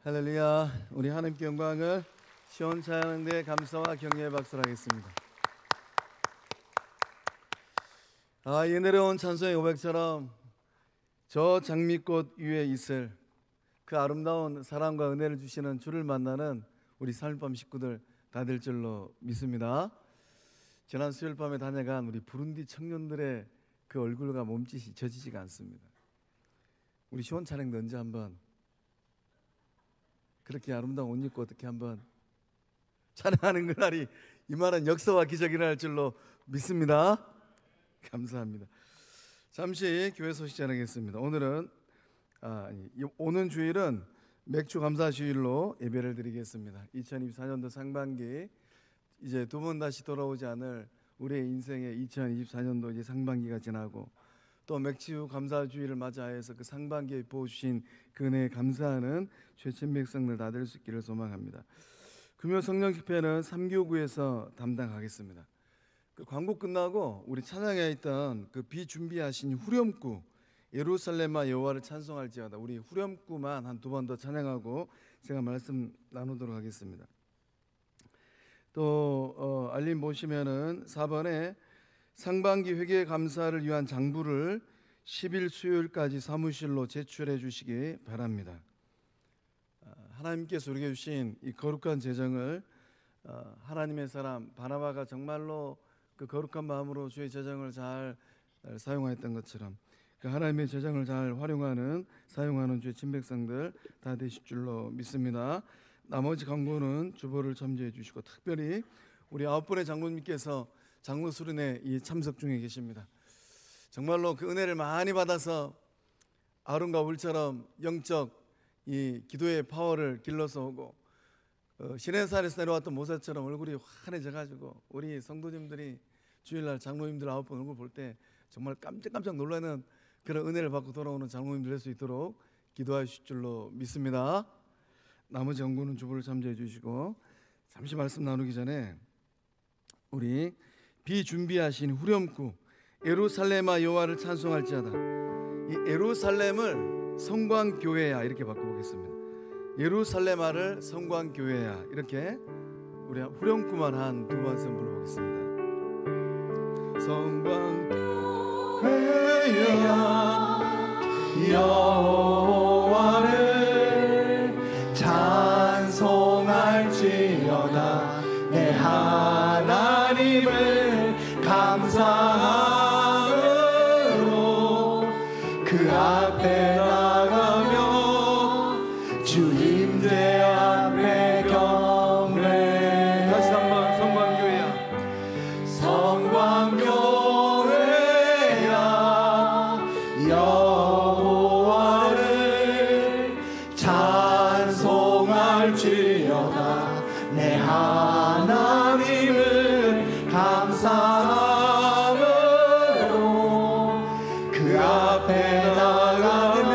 할렐루야. 우리 하나님께 영광을 시온찬양대의 감사와 경외의 박수로 하겠습니다. 이 내려온 찬송의 고백처럼 저 장미꽃 위에 있을 그 아름다운 사랑과 은혜를 주시는 주를 만나는 우리 사흘밤 식구들 다 될 줄로 믿습니다. 지난 수요일 밤에 다녀간 우리 부룬디 청년들의 그 얼굴과 몸짓이 젖지지가 않습니다. 우리 시온찬양대 언제 한번 그렇게 아름다운 옷 입고 어떻게 한번 찬양하는 그날이 이만한 역사와 기적이 일어날 줄로 믿습니다. 감사합니다. 잠시 교회 소식 전하겠습니다. 오는 주일은 맥주 감사 주일로 예배를 드리겠습니다. 2024년도 상반기 이제 두 번 다시 돌아오지 않을 우리의 인생의 2024년도 이제 상반기가 지나고 또 맥주 감사 주일을 맞이하여서 그 상반기에 부어주신 그 은혜에 감사하는 죄진 백성들 다 될 수 있기를 소망합니다. 금요 성령 집회는 3교구에서 담당하겠습니다. 그 광고 끝나고 우리 찬양에 있던 그 비준비하신 후렴구 예루살렘아 여호와를 찬송할지어다, 우리 후렴구만 한 두 번 더 찬양하고 제가 말씀 나누도록 하겠습니다. 또 알림 보시면은 4번에 상반기 회개 감사를 위한 장부를 10일 수요일까지 사무실로 제출해 주시기 바랍니다. 하나님께서 우리에게 주신 이 거룩한 재정을 하나님의 사람 바나바가 정말로 그 거룩한 마음으로 주의 재정을 잘 사용하였던 것처럼 그 하나님의 재정을 잘 사용하는 주의 친백성들 다 되실 줄로 믿습니다. 나머지 광고는 주보를 첨부해 주시고, 특별히 우리 9분의 장로님께서 장로 수련회 참석 중에 계십니다. 정말로 그 은혜를 많이 받아서 아론과 울처럼 영적 이 기도의 파워를 길러서 오고 시내산에서 내려왔던 모세처럼 얼굴이 환해져가지고 우리 성도님들이 주일날 장로님들 9분 얼굴 볼 때 정말 깜짝깜짝 놀라는 그런 은혜를 받고 돌아오는 장로님들 될 수 있도록 기도하실 줄로 믿습니다. 나머지 연구는 주보를 참조해 주시고, 잠시 말씀 나누기 전에 우리 비준비하신 후렴구 예루살렘아 여호와를 찬송할지어다, 이 예루살렘을 성광교회야 이렇게 바꿔보겠습니다. 예루살렘아를 성광교회야, 이렇게 우리 후렴구만 한 두 번 불러보겠습니다. 성광교회야 여호와를 찬송할지어다, 내 하나님을 감사함으로 그 앞에 나가며 주님의 앞에 경배. 다시 한번 성광교회야 성광교회야 여호와를 찬송할지어다, 내 하나님을 감사함으로 그 앞에 나가며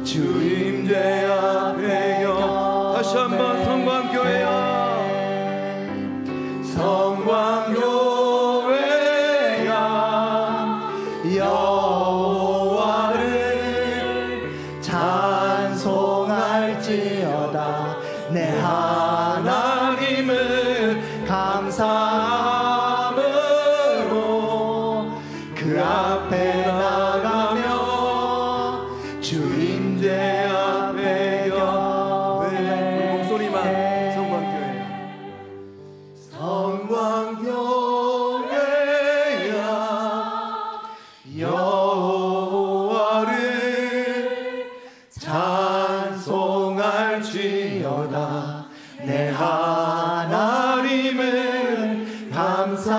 주임제 앞에 다시 한번 성광교회야 성광교회야 여호와를 찬송할지어다, 내 하나님을 감사함으로 그 앞에 나가며 주임제 앞에 경배. 목소리만 성광교회야 여호와를 찬송할지어다, 내 하나님을 감사함으로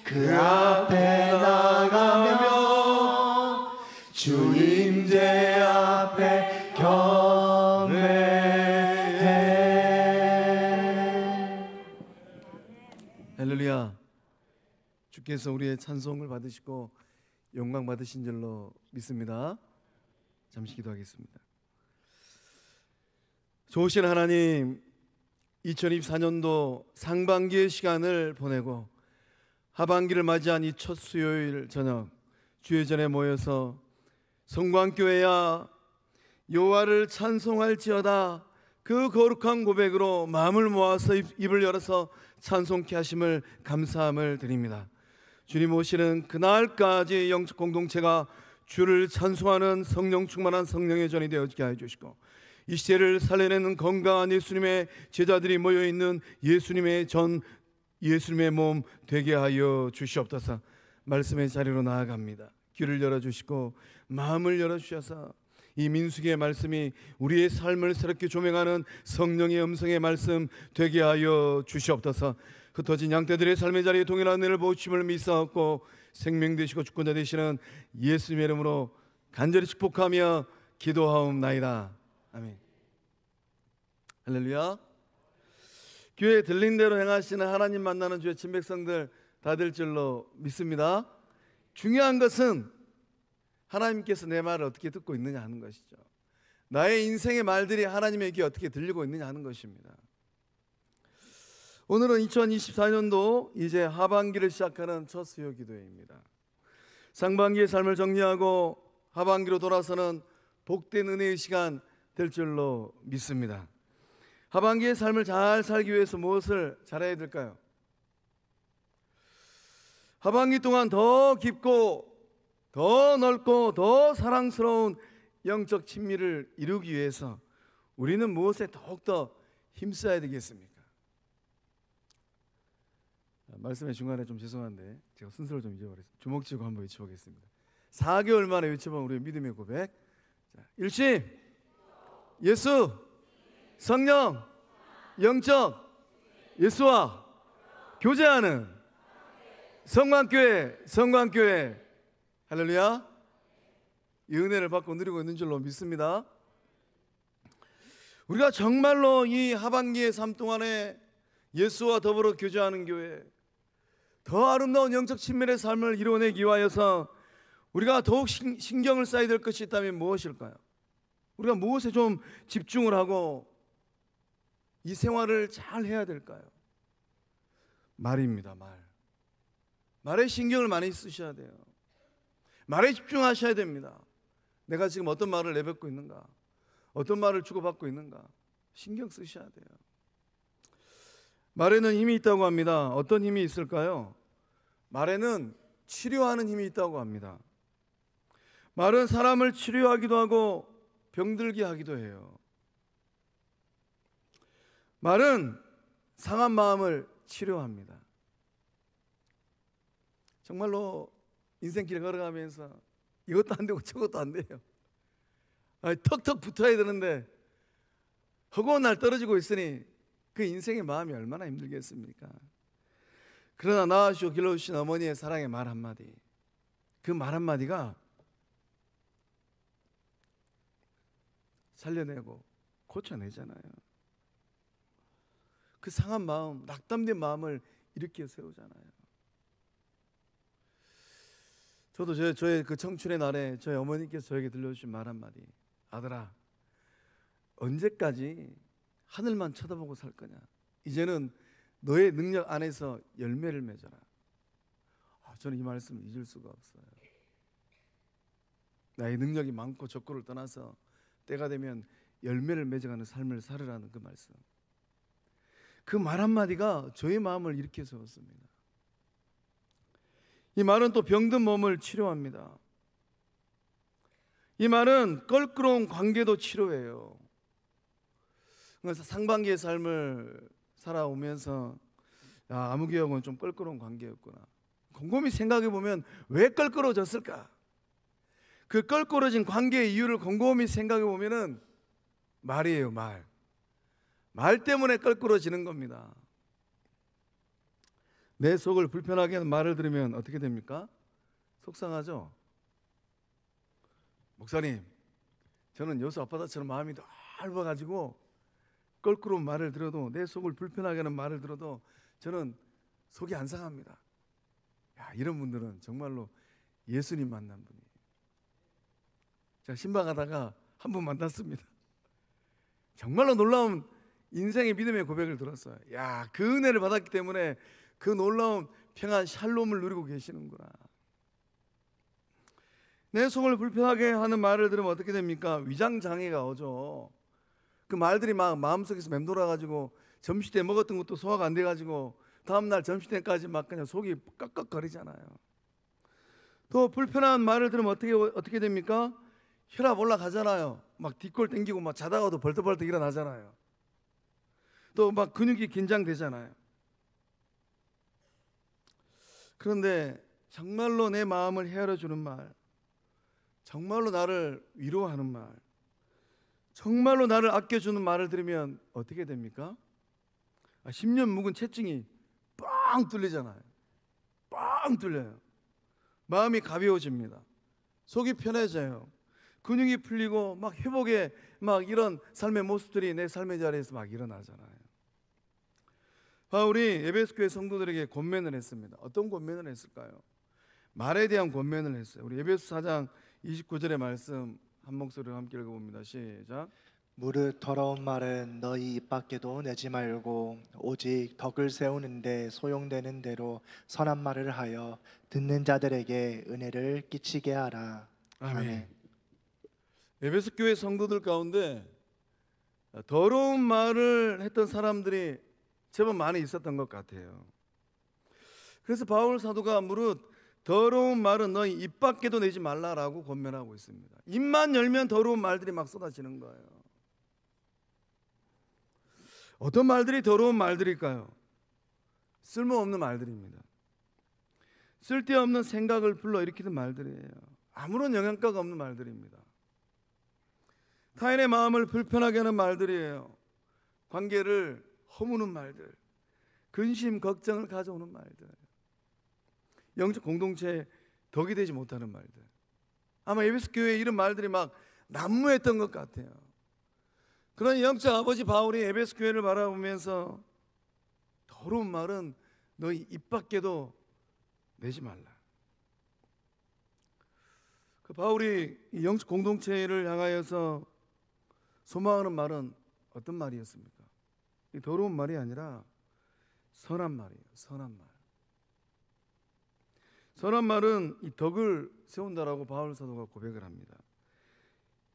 그 앞에 나가며 주임제 앞에 경배해. 할렐루야. 주께서 우리의 찬송을 받으시고 영광 받으신 줄로 믿습니다. 잠시 기도하겠습니다. 좋으신 하나님, 2024년도 상반기의 시간을 보내고 하반기를 맞이한 이 첫 수요일 저녁 주의 전에 모여서 성광교회야 여호와를 찬송할지어다. 그 거룩한 고백으로 마음을 모아서 입을 열어서 찬송케 하심을 감사함을 드립니다. 주님 오시는 그날까지 영적 공동체가 주를 찬송하는 성령 충만한 성령의 전이 되어지게 하여 주시고, 이 시대를 살려내는 건강한 예수님의 제자들이 모여있는 예수님의 전, 예수님의 몸 되게 하여 주시옵소서. 말씀의 자리로 나아갑니다. 귀를 열어주시고 마음을 열어주셔서 이 민수기의 말씀이 우리의 삶을 새롭게 조명하는 성령의 음성의 말씀 되게 하여 주시옵소서. 흩어진 양떼들의 삶의 자리에 동일한 은혜를 보심을 믿사옵고 생명 되시고 주권자 되시는 예수님의 이름으로 간절히 축복하며 기도하옵나이다. 아멘. 할렐루야. 교회에 들린 대로 행하시는 하나님 만나는 주의 친백성들 다 될 줄로 믿습니다. 중요한 것은 하나님께서 내 말을 어떻게 듣고 있느냐 하는 것이죠. 나의 인생의 말들이 하나님에게 어떻게 들리고 있느냐 하는 것입니다. 오늘은 2024년도 이제 하반기를 시작하는 첫 수요 기도회입니다. 상반기의 삶을 정리하고 하반기로 돌아서는 복된 은혜의 시간 될 줄로 믿습니다. 하반기의 삶을 잘 살기 위해서 무엇을 잘해야 될까요? 하반기 동안 더 깊고 더 넓고 더 사랑스러운 영적 친밀을 이루기 위해서 우리는 무엇에 더욱더 힘써야 되겠습니까? 말씀의 중간에 좀 죄송한데 제가 순서를 좀 잊어버렸습니다. 주먹 쥐고 한번 외쳐보겠습니다. 4개월 만에 외쳐본 우리의 믿음의 고백. 자, 일심, 예수, 성령, 영적 예수와 교제하는 성광교회. 할렐루야. 이 은혜를 받고 누리고 있는 줄로 믿습니다. 우리가 정말로 이 하반기의 삶 동안에 예수와 더불어 교제하는 교회, 더 아름다운 영적 친밀의 삶을 이루어내기 위하여서 우리가 더욱 신경을 써야 될 것이 있다면 무엇일까요? 우리가 무엇에 좀 집중을 하고 이 생활을 잘 해야 될까요? 말입니다. 말에 신경을 많이 쓰셔야 돼요. 말에 집중하셔야 됩니다. 내가 지금 어떤 말을 내뱉고 있는가, 어떤 말을 주고받고 있는가 신경 쓰셔야 돼요. 말에는 힘이 있다고 합니다. 어떤 힘이 있을까요? 말에는 치료하는 힘이 있다고 합니다. 말은 사람을 치료하기도 하고 병들게 하기도 해요. 말은 상한 마음을 치료합니다. 정말로 인생길 걸어가면서 이것도 안 되고 저것도 안 돼요. 턱턱 붙어야 되는데 허구한 날 떨어지고 있으니 그 인생의 마음이 얼마나 힘들겠습니까? 그러나 낳으시고 길러주신 어머니의 사랑의 말 한마디, 그 말 한마디가 살려내고 고쳐내잖아요. 그 상한 마음, 낙담된 마음을 일으켜 세우잖아요. 저도 저의 그 청춘의 날에 저희 어머니께서 저에게 들려주신 말 한마디, 아들아, 언제까지 하늘만 쳐다보고 살 거냐? 이제는 너의 능력 안에서 열매를 맺어라. 저는 이 말씀을 잊을 수가 없어요. 나의 능력이 많고 적고를 떠나서 때가 되면 열매를 맺어가는 삶을 살으라는 그 말씀, 그 말 한마디가 저의 마음을 일으켜 세웠습니다. 이 말은 또 병든 몸을 치료합니다. 이 말은 껄끄러운 관계도 치료해요. 그래서 상반기의 삶을 살아오면서 아무개혁은 좀 껄끄러운 관계였구나, 곰곰이 생각해 보면 왜 껄끄러워졌을까? 그 껄끄러진 관계의 이유를 곰곰이 생각해 보면은 말이에요. 말 때문에 껄끄러지는 겁니다. 내 속을 불편하게 하는 말을 들으면 어떻게 됩니까? 속상하죠? 목사님, 저는 여수 아빠다처럼 마음이 넓어가지고 껄끄러운 말을 들어도, 내 속을 불편하게 하는 말을 들어도 저는 속이 안 상합니다. 이런 분들은 정말로 예수님 만난 분이에요. 제가 신방하다가 한 분 만났습니다. 정말로 놀라운 인생의 믿음의 고백을 들었어요. 그 은혜를 받았기 때문에 그 놀라운 평안 샬롬을 누리고 계시는구나. 내 속을 불편하게 하는 말을 들으면 어떻게 됩니까? 위장장애가 오죠. 그 말들이 막 마음속에서 맴돌아가지고 점심 때 먹었던 것도 소화가 안 돼가지고 다음날 점심 때까지 막 그냥 속이 꺽꺽거리잖아요. 또 불편한 말을 들으면 어떻게 됩니까? 혈압 올라가잖아요. 막 뒷골 땡기고 막 자다가도 벌떡벌떡 일어나잖아요. 또 막 근육이 긴장되잖아요. 그런데 정말로 내 마음을 헤아려주는 말, 정말로 나를 위로하는 말, 정말로 나를 아껴주는 말을 들으면 어떻게 됩니까? 10년 묵은 채증이 빵 뚫리잖아요. 빵 뚫려요. 마음이 가벼워집니다. 속이 편해져요. 근육이 풀리고 막 회복의 막 이런 삶의 모습들이 내 삶의 자리에서 막 일어나잖아요. 바울이 에베소 교회 성도들에게 권면을 했습니다. 어떤 권면을 했을까요? 말에 대한 권면을 했어요. 우리 에베소 4장 29절의 말씀 한 목소리로 함께 읽어봅니다. 시작. 무릇 더러운 말은 너희 입 밖에도 내지 말고 오직 덕을 세우는데 소용되는 대로 선한 말을 하여 듣는 자들에게 은혜를 끼치게 하라. 아멘. 에베소 교회 성도들 가운데 더러운 말을 했던 사람들이 제법 많이 있었던 것 같아요. 그래서 바울 사도가 무릇 더러운 말은 너희 입 밖에도 내지 말라라고 권면하고 있습니다. 입만 열면 더러운 말들이 막 쏟아지는 거예요. 어떤 말들이 더러운 말들일까요? 쓸모없는 말들입니다. 쓸데없는 생각을 불러일으키는 말들이에요. 아무런 영향가가 없는 말들입니다. 타인의 마음을 불편하게 하는 말들이에요. 관계를 허무는 말들, 근심, 걱정을 가져오는 말들, 영적 공동체에 덕이 되지 못하는 말들. 아마 에베소 교회에 이런 말들이 막 난무했던 것 같아요. 그런 영적 아버지 바울이 에베소 교회를 바라보면서 더러운 말은 너희 입 밖에도 내지 말라. 그 바울이 이 영적 공동체를 향하여서 소망하는 말은 어떤 말이었습니까? 이 더러운 말이 아니라 선한 말이에요. 선한 말. 선한 말은 이 덕을 세운다라고 바울 사도가 고백을 합니다.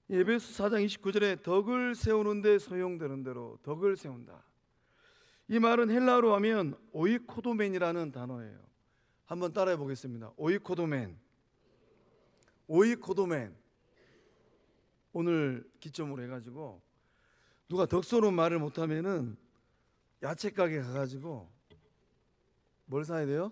에베소 4장 29절에 덕을 세우는데 소용되는 대로 덕을 세운다. 이 말은 헬라어로 하면 오이코도멘이라는 단어예요. 한번 따라해 보겠습니다. 오이코도멘. 오이코도멘. 오늘 기점으로 해가지고 누가 덕스러운 말을 못하면은 야채 가게 가가지고 뭘 사야 돼요?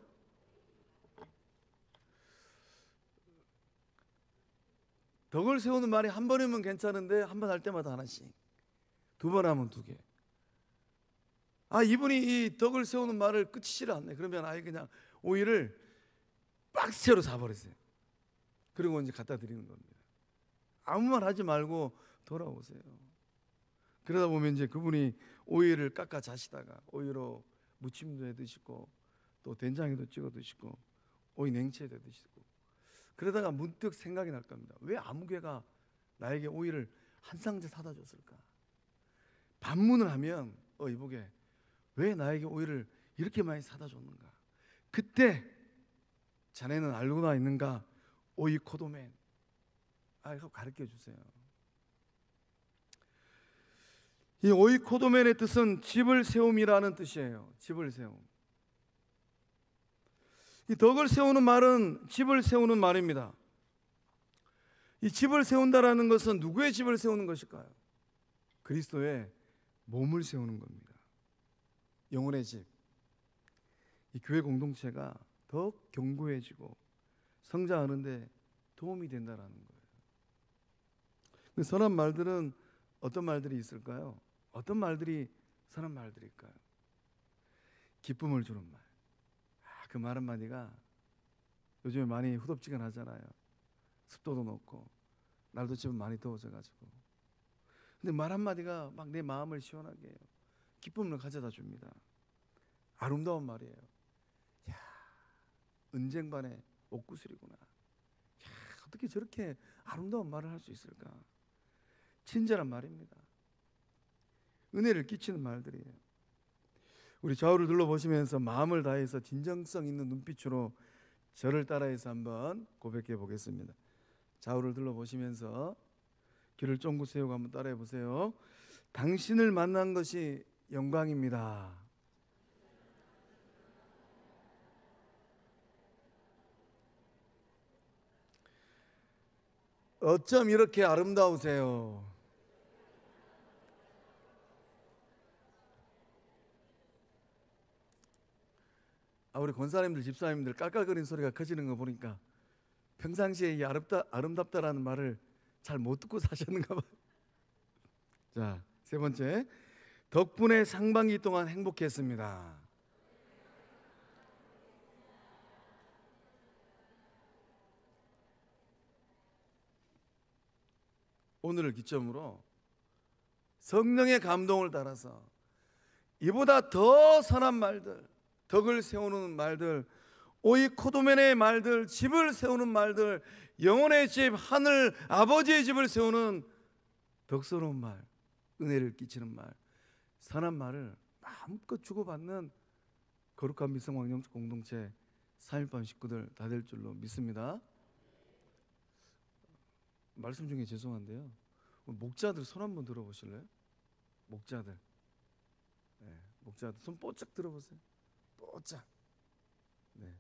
덕을 세우는 말이 한 번이면 괜찮은데 한 번 할 때마다 하나씩, 두 번 하면 두 개. 이분이 이 덕을 세우는 말을 끝이질 않네. 그러면 아예 그냥 오이를 박스채로 사버리세요. 그리고 이제 갖다 드리는 겁니다. 아무 말 하지 말고 돌아오세요. 그러다 보면 이제 그분이 오이를 깎아 자시다가 오이로 무침도 해 드시고 또 된장에도 찍어 드시고 오이 냉채도 드시고, 그러다가 문득 생각이 날 겁니다. 왜 아무개가 나에게 오이를 한 상자 사다 줬을까? 반문을 하면 이보게 왜 나에게 오이를 이렇게 많이 사다 줬는가? 그때 자네는 알고나 있는가? 오이코도멘. 이거 가르쳐 주세요. 이 오이코도멘의 뜻은 집을 세움이라는 뜻이에요. 집을 세움. 이 덕을 세우는 말은 집을 세우는 말입니다. 이 집을 세운다라는 것은 누구의 집을 세우는 것일까요? 그리스도의 몸을 세우는 겁니다. 영혼의 집. 이 교회 공동체가 더 견고해지고 성장하는데 도움이 된다라는 거예요. 그 선한 말들은 어떤 말들이 있을까요? 어떤 말들이 선한 말들일까요? 기쁨을 주는 말. 그 말 한마디가 요즘에 많이 후덥지근하잖아요. 습도도 높고 날도 지금 많이 더워져가지고. 근데 말 한마디가 막 내 마음을 시원하게 해요. 기쁨을 가져다 줍니다. 아름다운 말이에요. 야, 은쟁반의 옥구슬이구나. 야, 어떻게 저렇게 아름다운 말을 할 수 있을까? 친절한 말입니다. 은혜를 끼치는 말들이에요. 우리 좌우를 둘러보시면서 마음을 다해서 진정성 있는 눈빛으로 저를 따라해서 한번 고백해 보겠습니다. 좌우를 둘러보시면서 귀를 쫑긋 세우고 한번 따라해 보세요. 당신을 만난 것이 영광입니다. 어쩜 이렇게 아름다우세요? 우리 권사님들, 집사님들 깔깔거리는 소리가 커지는 거 보니까 평상시에 이 아름답다라는 말을 잘 못 듣고 사셨는가 봐요. 자, 세 번째, 덕분에 상반기 동안 행복했습니다. 오늘을 기점으로 성령의 감동을 따라서 이보다 더 선한 말들, 덕을 세우는 말들, 오이코도멘의 말들, 집을 세우는 말들, 영혼의 집, 하늘 아버지의 집을 세우는 덕스러운 말, 은혜를 끼치는 말, 선한 말을 마음껏 주고받는 거룩한 미성왕영적 공동체 3.1밤 식구들 다 될 줄로 믿습니다. 말씀 중에 죄송한데요, 목자들 손 한번 들어보실래요? 목자들, 네, 목자들 손 뽀짝 들어보세요. 뽀짝. 네,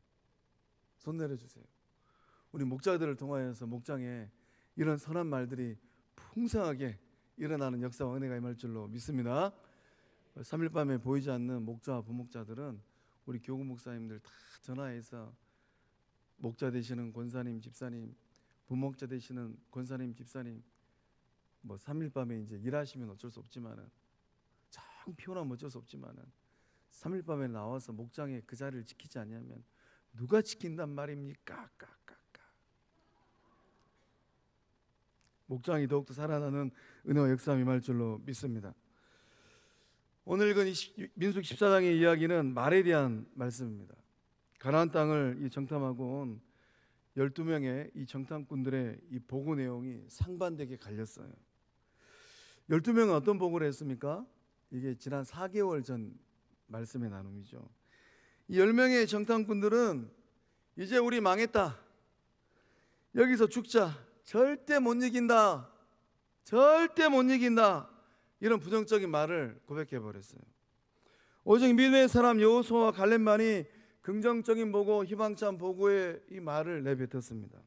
손 내려주세요. 우리 목자들을 통하여서 목장에 이런 선한 말들이 풍성하게 일어나는 역사와 은혜가 임할 줄로 믿습니다. 3.1밤에 보이지 않는 목자와 부목자들은 우리 교구 목사님들 다 전화해서 목자 되시는 권사님, 집사님, 부목자 되시는 권사님, 집사님, 3.1밤에 이제 일하시면 어쩔 수 없지만은, 참 피곤하면 어쩔 수 없지만은 3.1밤에 나와서 목장에 그 자리를 지키지 않으면 누가 지킨단 말입니까? 목장이 더욱더 살아나는 은혜와 역사가 임할 줄로 믿습니다. 오늘 읽은 민수기 14장의 이야기는 말에 대한 말씀입니다. 가나안 땅을 이 정탐하고 온 12명의 이 정탐꾼들의 이 보고 내용이 상반되게 갈렸어요. 12명은 어떤 보고를 했습니까? 이게 지난 4개월 전 말씀의 나눔이죠. 이 10명의 정탐꾼들은 이제 우리 망했다, 여기서 죽자, 절대 못 이긴다, 절대 못 이긴다, 이런 부정적인 말을 고백해 버렸어요. 오직 믿음의 사람 여호수아와 갈렙만이 긍정적인 보고, 희망찬 보고의 이 말을 내뱉었습니다.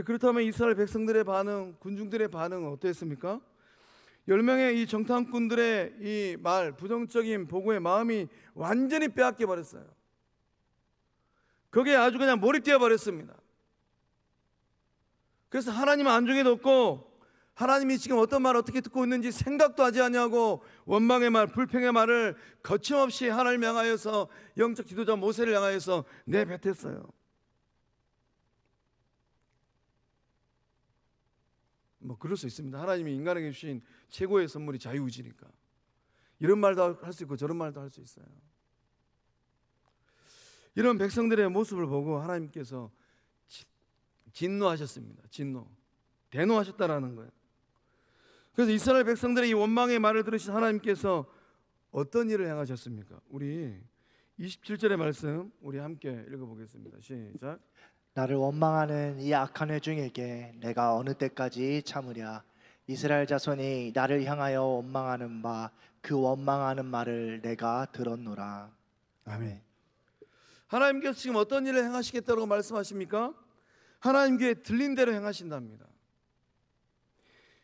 그렇다면 이스라엘 백성들의 반응, 군중들의 반응은 어땠습니까? 10명의 이 정탐꾼들의 이 말, 부정적인 보고의 마음이 완전히 빼앗겨 버렸어요. 거기에 아주 그냥 몰입되어 버렸습니다. 그래서 하나님 안중에도 없고, 하나님이 지금 어떤 말을 어떻게 듣고 있는지 생각도 하지 않냐고 원망의 말, 불평의 말을 거침없이 하나님 향하여서, 영적 지도자 모세를 향하여서 내뱉었어요. 그럴 수 있습니다. 하나님이 인간에게 주신 최고의 선물이 자유의지니까 이런 말도 할 수 있고 저런 말도 할 수 있어요. 이런 백성들의 모습을 보고 하나님께서 진노하셨습니다. 대노하셨다라는 거예요. 그래서 이스라엘 백성들의 이 원망의 말을 들으신 하나님께서 어떤 일을 행하셨습니까? 우리 27절의 말씀 우리 함께 읽어보겠습니다. 시작. 나를 원망하는 이 악한 회중에게 내가 어느 때까지 참으랴. 이스라엘 자손이 나를 향하여 원망하는 바 그 원망하는 말을 내가 들었노라. 아멘. 하나님께서 지금 어떤 일을 행하시겠다고 말씀하십니까? 하나님 귀에 들린 대로 행하신답니다.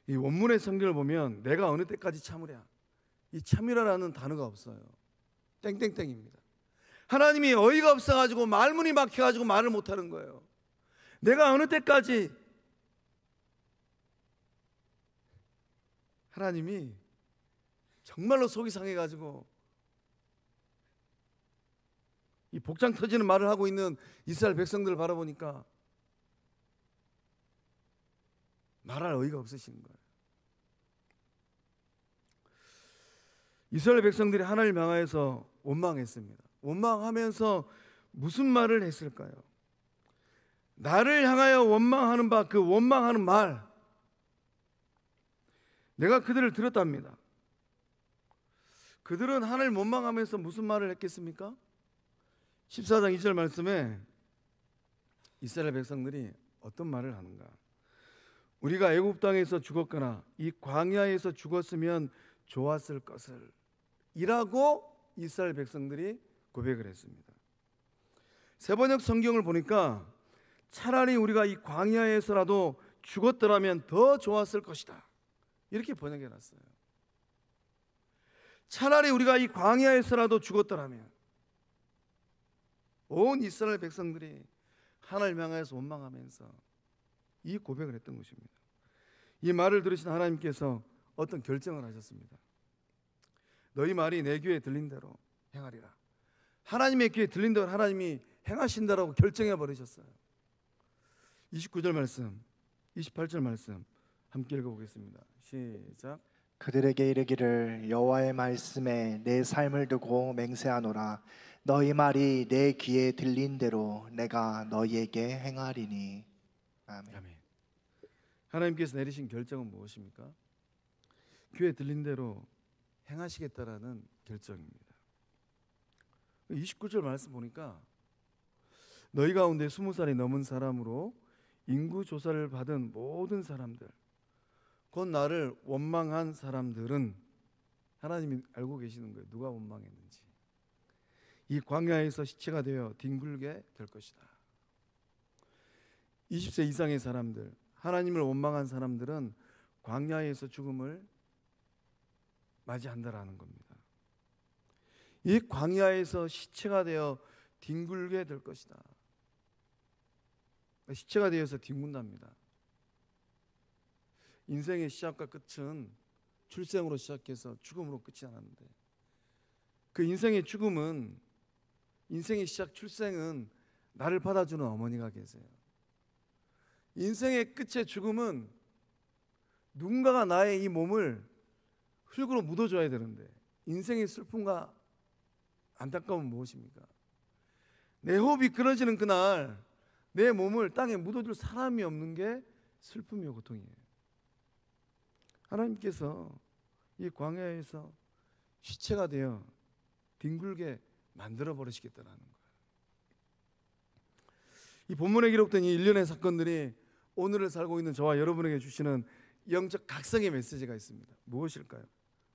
이 원문의 성경을 보면 내가 어느 때까지 참으랴, 이 참으라라는 단어가 없어요. 땡땡땡입니다. 하나님이 어이가 없어가지고 말문이 막혀가지고 말을 못하는 거예요. 내가 어느 때까지, 하나님이 정말로 속이 상해가지고 이 복장 터지는 말을 하고 있는 이스라엘 백성들을 바라보니까 말할 어이가 없으신 거예요. 이스라엘 백성들이 하나님을 향하여서 원망했습니다. 원망하면서 무슨 말을 했을까요? 나를 향하여 원망하는 바 그 원망하는 말, 내가 그들을 들었답니다. 그들은 하나님을 원망하면서 무슨 말을 했겠습니까? 14장 2절 말씀에 이스라엘 백성들이 어떤 말을 하는가? 우리가 애굽 땅에서 죽었거나 이 광야에서 죽었으면 좋았을 것을 이라고 이스라엘 백성들이 고백을 했습니다. 세번역 성경을 보니까 차라리 우리가 이 광야에서라도 죽었더라면 더 좋았을 것이다, 이렇게 번역해 놨어요. 차라리 우리가 이 광야에서라도 죽었더라면. 온 이스라엘 백성들이 하나님 향해서 원망하면서 이 고백을 했던 것입니다. 이 말을 들으신 하나님께서 어떤 결정을 하셨습니다. 너희 말이 내 귀에 들린 대로 행하리라. 하나님의 귀에 들린 대로 하나님이 행하신다라고 결정해 버리셨어요. 29절 말씀, 28절 말씀 함께 읽어보겠습니다. 시작. 그들에게 이르기를 여호와의 말씀에 내 삶을 두고 맹세하노라. 너희 말이 내 귀에 들린 대로 내가 너희에게 행하리니. 아멘. 아멘. 하나님께서 내리신 결정은 무엇입니까? 귀에 들린 대로 행하시겠다라는 결정입니다. 29절 말씀 보니까 너희 가운데 20살이 넘은 사람으로 인구 조사를 받은 모든 사람들, 곧 나를 원망한 사람들은 하나님이 알고 계시는 거예요. 누가 원망했는지. 이 광야에서 시체가 되어 뒹굴게 될 것이다. 20세 이상의 사람들, 하나님을 원망한 사람들은 광야에서 죽음을 맞이한다라는 겁니다. 이 광야에서 시체가 되어 뒹굴게 될 것이다. 시체가 되어서 뒹군답니다. 인생의 시작과 끝은 출생으로 시작해서 죽음으로 끝이 않았는데, 그 인생의 죽음은, 인생의 시작 출생은 나를 받아주는 어머니가 계세요. 인생의 끝의 죽음은 누군가가 나의 이 몸을 흙으로 묻어줘야 되는데, 인생의 슬픔과 안타까움은 무엇입니까? 내 호흡이 끊어지는 그날 내 몸을 땅에 묻어줄 사람이 없는 게 슬픔이요 고통이에요. 하나님께서 이 광야에서 시체가 되어 뒹굴게 만들어 버리시겠다는 거예요. 이 본문에 기록된 이 일련의 사건들이 오늘을 살고 있는 저와 여러분에게 주시는 영적 각성의 메시지가 있습니다. 무엇일까요?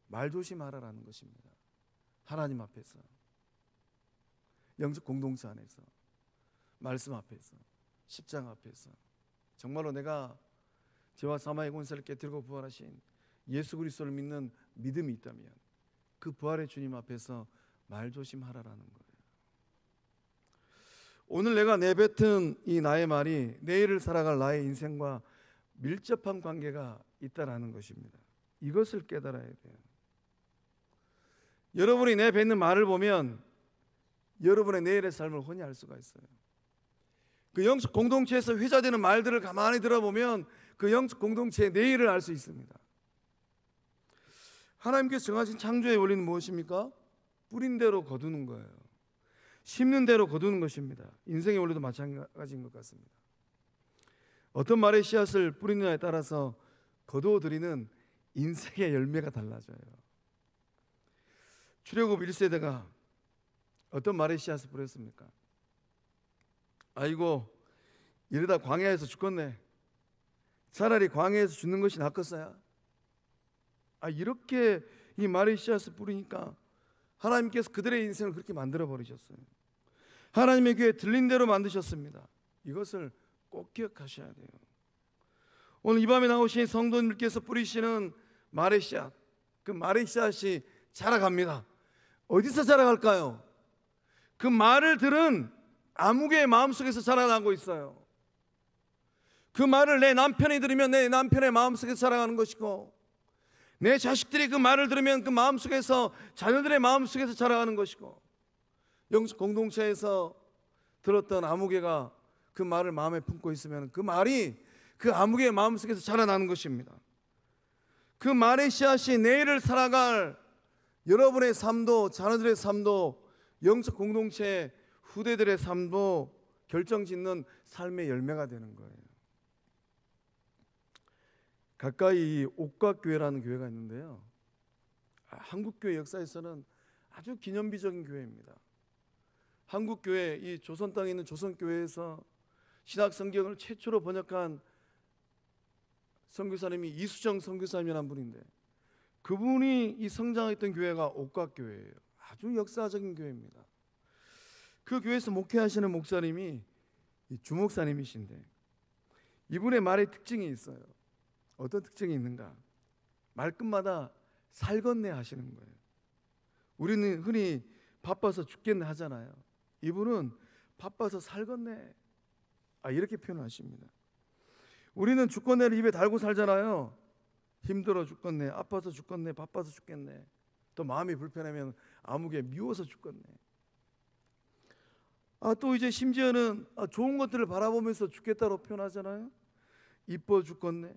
말 조심하라라는 것입니다. 하나님 앞에서, 영적 공동체 안에서, 말씀 앞에서, 십자가 앞에서 정말로 내가 죄와 사망의 권세를 깨뜨리고 부활하신 예수 그리스도를 믿는 믿음이 있다면 그 부활의 주님 앞에서 말 조심하라라는 거예요. 오늘 내가 내뱉은 이 나의 말이 내일을 살아갈 나의 인생과 밀접한 관계가 있다라는 것입니다. 이것을 깨달아야 돼요. 여러분이 내뱉는 말을 보면 여러분의 내일의 삶을 혼이 알 수가 있어요. 그 영적 공동체에서 회자되는 말들을 가만히 들어보면 그 영적 공동체의 내일을 알 수 있습니다. 하나님께서 정하신 창조의 원리는 무엇입니까? 뿌린 대로 거두는 거예요. 심는 대로 거두는 것입니다. 인생의 원리도 마찬가지인 것 같습니다. 어떤 말의 씨앗을 뿌리느냐에 따라서 거두어들이는 인생의 열매가 달라져요. 출애굽 1세대가 어떤 말의 씨앗을 뿌렸습니까? 아이고 이러다 광야에서 죽겠네. 차라리 광야에서 죽는 것이 낫겠어요. 이렇게 이 말의 씨앗을 뿌리니까 하나님께서 그들의 인생을 그렇게 만들어 버리셨어요. 하나님의 귀에 들린 대로 만드셨습니다. 이것을 꼭 기억하셔야 돼요. 오늘 이 밤에 나오신 성도님께서 뿌리시는 말의 씨앗, 그 말의 씨앗이 자라갑니다. 어디서 자라갈까요? 그 말을 들은 아무개의 마음속에서 자라나고 있어요. 그 말을 내 남편이 들으면 내 남편의 마음속에서 자라가는 것이고, 내 자식들이 그 말을 들으면 그 마음속에서, 자녀들의 마음속에서 자라가는 것이고, 영적 공동체에서 들었던 아무개가 그 말을 마음에 품고 있으면 그 말이 그 아무개의 마음속에서 자라나는 것입니다. 그 말의 씨앗이 내일을 살아갈 여러분의 삶도, 자녀들의 삶도, 영적 공동체의 후대들의 삶도 결정짓는 삶의 열매가 되는 거예요. 가까이 옥각교회라는 교회가 있는데요, 한국교회 역사에서는 아주 기념비적인 교회입니다. 한국교회, 이 조선 땅에 있는 조선교회에서 신학성경을 최초로 번역한 선교사님이 이수정 선교사님이라는 분인데, 그분이 이 성장했던 교회가 옥각교회예요. 아주 역사적인 교회입니다. 그 교회에서 목회하시는 목사님이 이 주목사님이신데, 이분의 말의 특징이 있어요. 어떤 특징이 있는가? 말끝마다 살건네 하시는 거예요. 우리는 흔히 바빠서 죽겠네 하잖아요. 이분은 바빠서 살건네, 이렇게 표현하십니다. 우리는 죽겠네를 입에 달고 살잖아요. 힘들어 죽겠네, 아파서 죽겠네, 바빠서 죽겠네, 또 마음이 불편하면 아무개 미워서 죽겠네. 또 이제 심지어는 좋은 것들을 바라보면서 죽겠다고 표현하잖아요. 이뻐 죽겠네,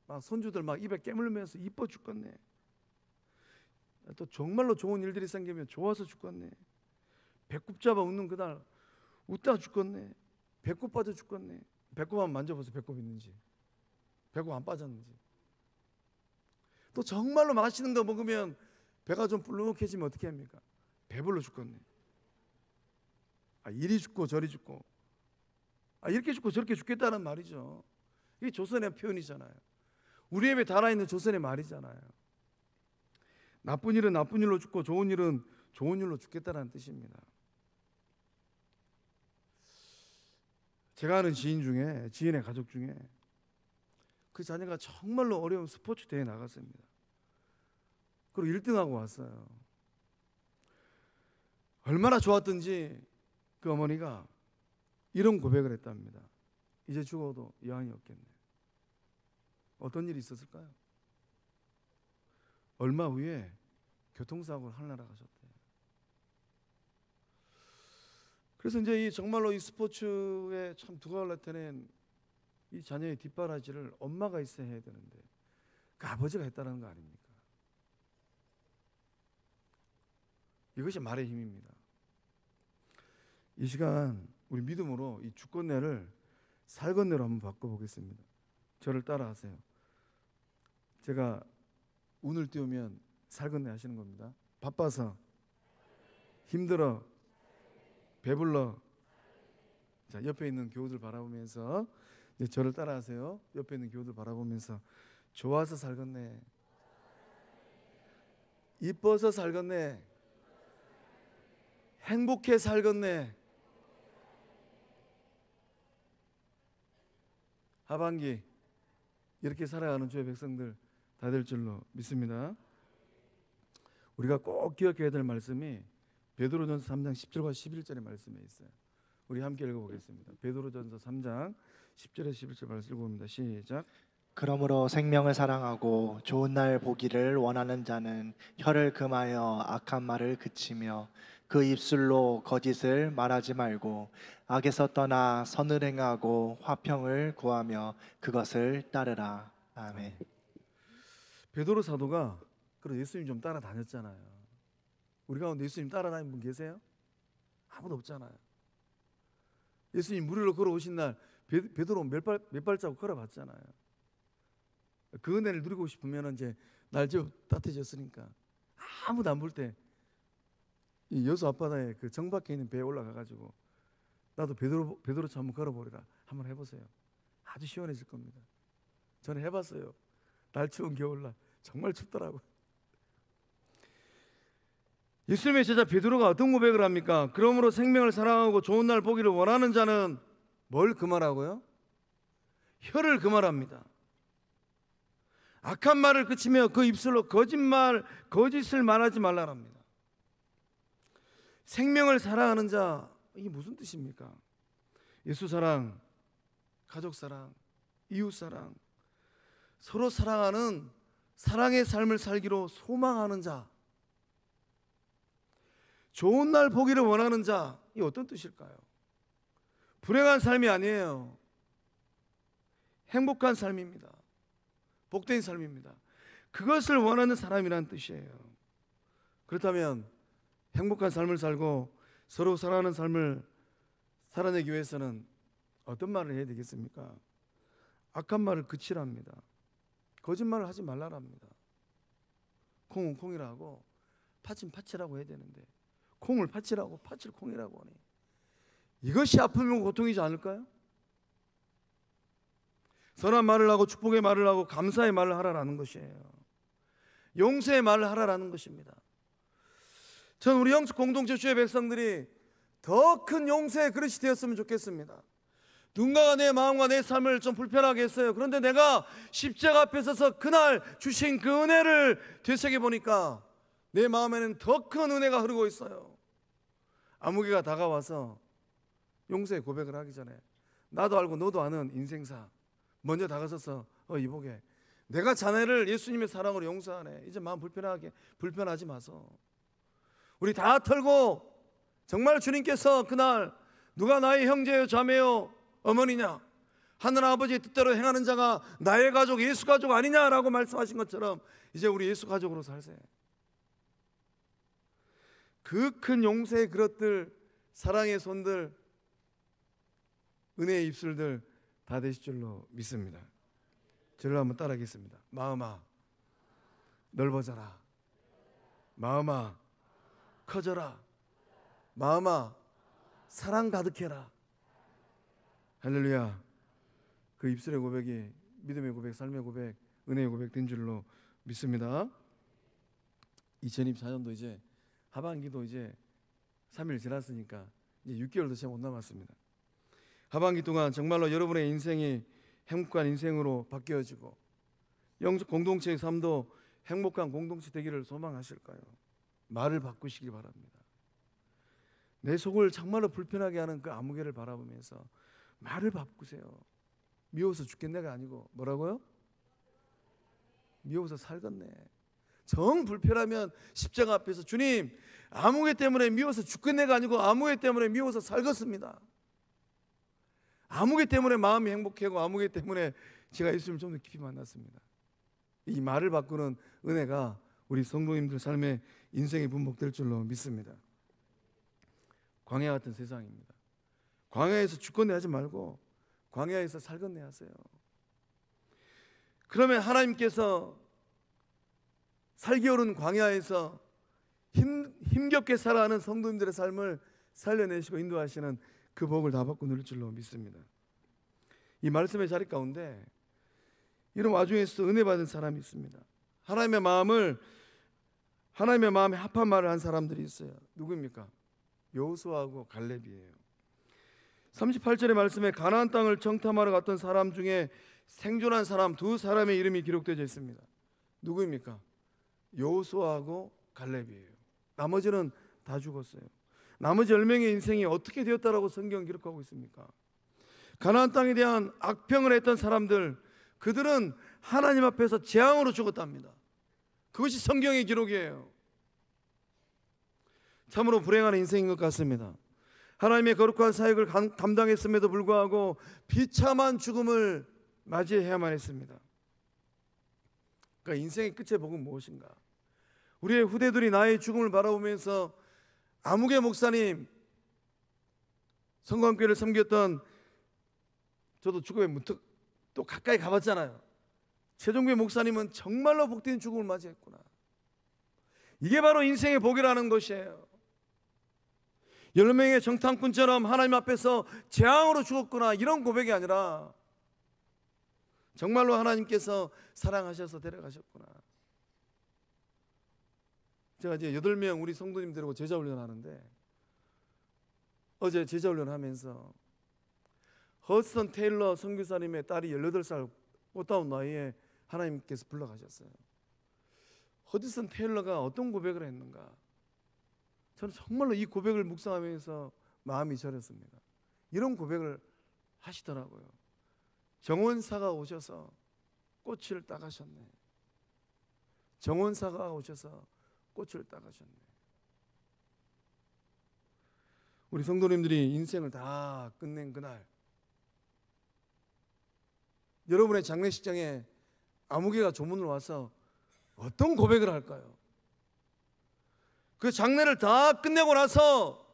막 손주들 막 입에 깨물면서 이뻐 죽겠네. 또 정말로 좋은 일들이 생기면 좋아서 죽겠네. 배꼽 잡아 웃는 그날 웃다 죽겠네. 배꼽 빠져 죽겠네. 배꼽 한번 만져보세요. 배꼽 있는지, 배꼽 안 빠졌는지. 또 정말로 맛있는 거 먹으면 배가 좀 불룩해지면 어떻게 합니까? 배불러 죽겠네. 이리 죽고 저리 죽고, 이렇게 죽고 저렇게 죽겠다는 말이죠. 이게 조선의 표현이잖아요. 우리 입에 달아있는 조선의 말이잖아요. 나쁜 일은 나쁜 일로 죽고 좋은 일은 좋은 일로 죽겠다는 뜻입니다. 제가 아는 지인의 가족 중에 그 자녀가 정말로 어려운 스포츠 대회에 나갔습니다. 그리고 1등하고 왔어요. 얼마나 좋았던지 그 어머니가 이런 고백을 했답니다. 이제 죽어도 여한이 없겠네. 어떤 일이 있었을까요? 얼마 후에 교통사고를 하늘나라 가셨대요. 그래서 이제 정말로 이 스포츠에 참 두각을 나타낸 이 자녀의 뒷바라지를 엄마가 있어야 해야 되는데 그 아버지가 했다는 거 아닙니까? 이것이 말의 힘입니다. 이 시간 우리 믿음으로 이 죽건네를 살건네로 한번 바꿔보겠습니다. 저를 따라하세요. 제가 운을 띄우면 살건네 하시는 겁니다. 바빠서, 힘들어, 배불러. 자, 옆에 있는 교우들 바라보면서 이제 저를 따라하세요. 옆에 있는 교우들 바라보면서 좋아서 살겠네, 이뻐서 살겠네, 행복해 살겠네. 하반기 이렇게 살아가는 주의 백성들 다 될 줄로 믿습니다. 우리가 꼭 기억해야 될 말씀이 베드로전서 3장 10절과 11절의 말씀에 있어요. 우리 함께 읽어보겠습니다. 베드로전서 3장 10절에 11절 말씀 읽어봅니다. 시작. 그러므로 생명을 사랑하고 좋은 날 보기를 원하는 자는 혀를 금하여 악한 말을 그치며 그 입술로 거짓을 말하지 말고 악에서 떠나 선을 행하고 화평을 구하며 그것을 따르라. 아멘. 베드로 사도가 그래 예수님 좀 따라다녔잖아요. 우리 가운데 예수님 따라다니는 분 계세요? 아무도 없잖아요. 예수님 무리로 걸어오신 날 베드로 몇 발자국 걸어봤잖아요. 그 은혜를 누리고 싶으면 이제 날저 따뜻해졌으니까 아무도 안 볼 때 이 여수 앞바다에 그 정박해 있는 배에 올라가가지고 나도 베드로처럼 한번 걸어보리라. 한번 해보세요. 아주 시원해질 겁니다. 저는 해봤어요. 날 추운 겨울날 정말 춥더라고요. 예수님의 제자 베드로가 어떤 고백을 합니까? 그러므로 생명을 사랑하고 좋은 날 보기를 원하는 자는 뭘 금하라고요? 혀를 금하랍니다. 악한 말을 그치며 그 입술로 거짓을 말하지 말라랍니다. 생명을 사랑하는 자, 이게 무슨 뜻입니까? 예수 사랑, 가족 사랑, 이웃 사랑, 서로 사랑하는 사랑의 삶을 살기로 소망하는 자, 좋은 날 보기를 원하는 자, 이 어떤 뜻일까요? 불행한 삶이 아니에요. 행복한 삶입니다. 복된 삶입니다. 그것을 원하는 사람이라는 뜻이에요. 그렇다면 행복한 삶을 살고 서로 사랑하는 삶을 살아내기 위해서는 어떤 말을 해야 되겠습니까? 악한 말을 그치랍니다. 거짓말을 하지 말라랍니다. 콩은 콩이라고 팥은 팥이라고 해야 되는데 콩을 팥이라고 팥을 콩이라고 하니 이것이 아픔이고 고통이지 않을까요? 선한 말을 하고 축복의 말을 하고 감사의 말을 하라라는 것이에요. 용서의 말을 하라라는 것입니다. 저는 우리 영적 공동체 주의 백성들이 더 큰 용서의 그릇이 되었으면 좋겠습니다. 누군가가 내 마음과 내 삶을 좀 불편하게 했어요. 그런데 내가 십자가 앞에 서서 그날 주신 그 은혜를 되새겨보니까 내 마음에는 더 큰 은혜가 흐르고 있어요. 아무개가 다가와서 용서의 고백을 하기 전에 나도 알고 너도 아는 인생사 먼저 다가서서 이보게, 내가 자네를 예수님의 사랑으로 용서하네. 이제 마음 불편하지 마소. 우리 다 털고 정말 주님께서 그날 누가 나의 형제요 자매요 어머니냐, 하늘 아버지의 뜻대로 행하는 자가 나의 가족 예수 가족 아니냐라고 말씀하신 것처럼 이제 우리 예수 가족으로 살세. 그 큰 용서의 그릇들, 사랑의 손들, 은혜의 입술들 다 되실 줄로 믿습니다. 저를 한번 따라하겠습니다. 마음아 넓어져라. 마음아 커져라. 마음아 사랑 가득해라. 할렐루야. 그 입술의 고백이 믿음의 고백, 삶의 고백, 은혜의 고백 된 줄로 믿습니다. 2024년도 이제 하반기도 이제 3일 지났으니까 이제 6개월도 채 못 남았습니다. 하반기 동안 정말로 여러분의 인생이 행복한 인생으로 바뀌어지고 영적 공동체의 삶도 행복한 공동체 되기를 소망하실까요? 말을 바꾸시기 바랍니다. 내 속을 정말로 불편하게 하는 그 아무개를 바라보면서 말을 바꾸세요. 미워서 죽겠네가 아니고 뭐라고요? 미워서 살겠네. 정 불편하면 십자가 앞에서 주님, 아무개 때문에 미워서 죽겠네가 아니고 아무개 때문에 미워서 살겠습니다. 아무개 때문에 마음이 행복하고 아무개 때문에 제가 예수님을 좀 더 깊이 만났습니다. 이 말을 바꾸는 은혜가 우리 성도님들 삶의 인생의 분복될 줄로 믿습니다. 광야 같은 세상입니다. 광야에서 죽겠네 하지 말고 광야에서 살겠네 하세요. 그러면 하나님께서 살기 어려운 광야에서 힘겹게 살아가는 성도님들의 삶을 살려내시고 인도하시는 그 복을 다 받고 누릴 줄로 믿습니다. 이 말씀의 자리 가운데 이런 와중에서 은혜 받은 사람이 있습니다. 하나님의 마음에 합한 말을 한 사람들이 있어요. 누구입니까? 여호수아하고 갈렙이에요. 38절의 말씀에 가나안 땅을 정탐하러 갔던 사람 중에 생존한 사람 두 사람의 이름이 기록되어 있습니다. 누구입니까? 여호수아하고 갈렙이에요. 나머지는 다 죽었어요. 나머지 10명의 인생이 어떻게 되었다라고 성경 기록하고 있습니까? 가나안 땅에 대한 악평을 했던 사람들, 그들은 하나님 앞에서 재앙으로 죽었답니다. 그것이 성경의 기록이에요. 참으로 불행한 인생인 것 같습니다. 하나님의 거룩한 사역을 감당했음에도 불구하고 비참한 죽음을 맞이해야만 했습니다. 그러니까 인생의 끝의 복은 무엇인가? 우리의 후대들이 나의 죽음을 바라보면서 아무개 목사님, 성광교회를 섬겼던, 저도 죽음에 문득 또 가까이 가봤잖아요. 최종배 목사님은 정말로 복된 죽음을 맞이했구나. 이게 바로 인생의 복이라는 것이에요. 10명의 정탐꾼처럼 하나님 앞에서 재앙으로 죽었구나, 이런 고백이 아니라 정말로 하나님께서 사랑하셔서 데려가셨구나. 제가 이제 8명 우리 성도님들하고 제자훈련 하는데, 어제 제자훈련 하면서 허스턴 테일러 선교사님의 딸이 18살 꽃다운 나이에 하나님께서 불러가셨어요. 허드슨 테일러가 어떤 고백을 했는가? 저는 정말로 이 고백을 묵상하면서 마음이 저렸습니다. 이런 고백을 하시더라고요. 정원사가 오셔서 꽃을 따가셨네. 정원사가 오셔서 꽃을 따가셨네. 우리 성도님들이 인생을 다 끝낸 그날, 여러분의 장례식장에 아무개가 조문을 와서 어떤 고백을 할까요? 그 장례를 다 끝내고 나서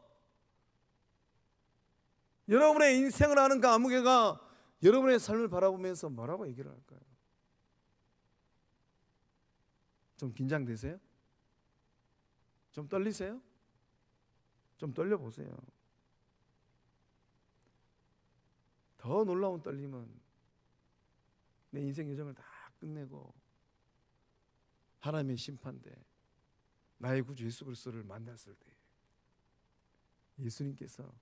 여러분의 인생을 아는 그 아무개가 여러분의 삶을 바라보면서 뭐라고 얘기를 할까요? 좀 긴장되세요? 좀 떨리세요? 좀 떨려보세요. 더 놀라운 떨림은 내 인생 여정을 다 끝내고 하나님의 심판대 나의 구주 예수 그리스도를 만났을 때 예수님께서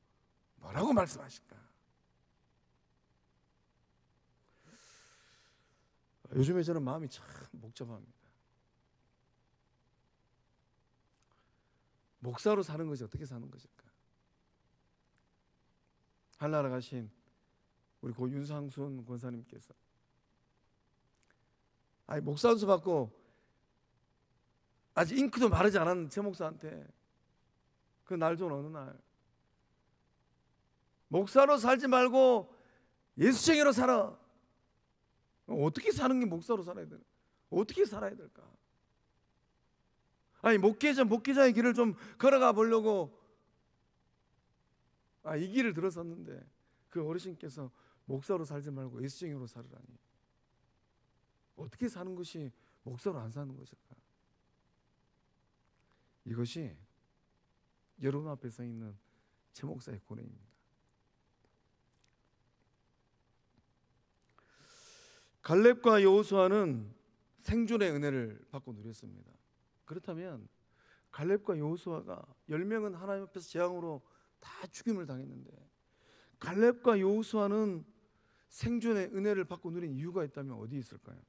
뭐라고 말씀하실까? 요즘에 저는 마음이 참 복잡합니다. 목사로 사는 것이 어떻게 사는 것일까? 한나라 가신 우리 고 윤상순 권사님께서 목사 안수 받고 아직 잉크도 마르지 않은 제 목사한테 그 날 좋은 어느 날 목사로 살지 말고 예수쟁이로 살아. 어떻게 사는 게 목사로 살아야 되나? 어떻게 살아야 될까? 목회자의 길을 좀 걸어가 보려고 이 길을 들어섰는데 그 어르신께서 목사로 살지 말고 예수쟁이로 살으라니. 어떻게 사는 것이 목사로 안 사는 것일까? 이것이 여러분 앞에 서 있는 제 목사의 고뇌입니다. 갈렙과 여호수아는 생존의 은혜를 받고 누렸습니다. 그렇다면 갈렙과 여호수아가 10명은 하나님 앞에서 재앙으로 다 죽임을 당했는데 갈렙과 여호수아는 생존의 은혜를 받고 누린 이유가 있다면 어디 있을까요?